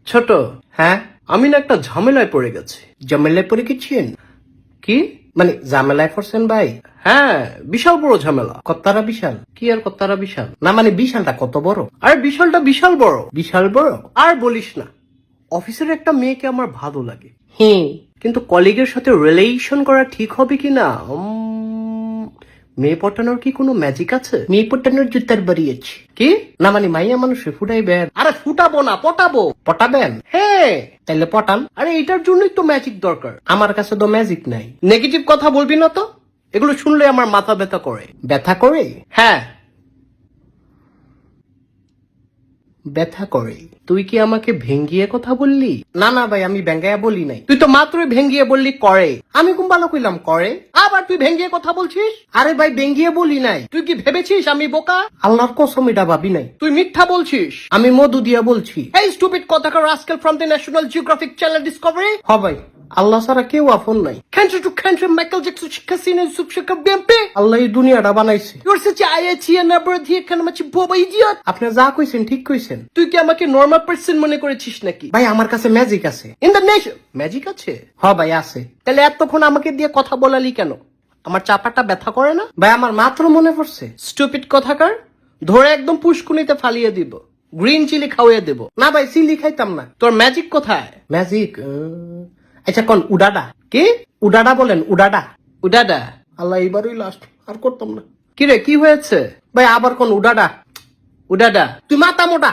ছোট, হ্যাঁ আমি না একটা ঝামেলায় পড়ে গেছি। ঝামেলায় পড়ে গেছেন? কি মানে ঝামেলায় পড়ছেন ভাই? হ্যাঁ, বিশাল বড় ঝামেলা। কত্তারা বিশাল? কি আর কত্তারা বিশাল? না মানে বিশালটা কত বড়? আরে বিশালটা বিশাল বড়। বিশাল বড়? আর বলিস না, অফিসের একটা মেয়েকে আমার ভালো লাগে, কিন্তু কলিগের সাথে রিলেশন করা ঠিক হবে কিনা? মেয়ে পটানোর কি কোনো ম্যাজিক আছে? মেয়ে পটানোর জুতার বাড়িয়েছি। কি না মানে মাইয়া মানুষে ফুটাইবেন? আরে ফুটাবো না, পটাবো। পটাবেন? হ্যাঁ। তাইলে পটান। আরে এটার জন্যই তো ম্যাজিক দরকার। আমার কাছে তো ম্যাজিক নাই। নেগেটিভ কথা বলবি না তো, এগুলো শুনলে আমার মাথা ব্যথা করে। ব্যথা করে? হ্যাঁ ব্যথা করে। তুই কি আমাকে ভেঙ্গিয়ে কথা বললি? না না ভাই, আমি ভেঙ্গাইয়া বলি নাই। তুই তো মাত্রই ভেঙ্গিয়ে বললি করে। আমি কোন ভালো কইলাম করে? আবার তুই ভেঙ্গিয়ে কথা বলছিস? আরে ভাই ভেঙ্গিয়ে বলি নাই। তুই কি ভেবেছিস আমি বোকা? আল্লাহর কসম এটা ভাবি নাই। তুই মিথ্যা বলছিস। আমি মধু দিয়া বলছি। এই স্টুপিড কথাকার rascal from the National Geographic channel Discovery. হ ভাই, আল্লাহ ছাড়া কেউ আপন নাই। Cancer to cancer Michael Jackson শিক্ষা সিনে সুপশিক্ষা বিএমপি। আল্লাহ এই দুনিয়াটা বানাইছে। ইউর সাচ আইএচি এন্ড নাম্বার দিয়ে কেন মাছি বোবা ইডিয়ট। আপনি যা কইছেন ঠিক কইছেন। তুই কি আমাকে নরমাল পারসন মনে করেছিস নাকি? ভাই আমার কাছে ম্যাজিক আছে। ইন দ্য নেশন ম্যাজিক আছে? হ ভাই আছে। তাহলে এতক্ষণ আমাকে দিয়ে কথা বলালি কেন? আমার চাপাটা ব্যথা করে না? ভাই আমার মাত্র মনে পড়ছে। স্টুপিড কথাকার, ধরে একদম পুষ্কুনিতে ফালিয়ে দিব। গ্রিন চিলি খাওয়াইয়া দেব। না ভাই চিলি খাইতাম না। তোর ম্যাজিক কোথায়? ম্যাজিক আচ্ছা কোন উডাডা? কি উডাডা বলেন? উডাডা? উডাডা? আল্লাহ এবারই লাস্ট, আর করতাম না। কি রে কি হয়েছে? ভাই আবার কোন উডাডা? উডাডা? তুই মাথা মোটা।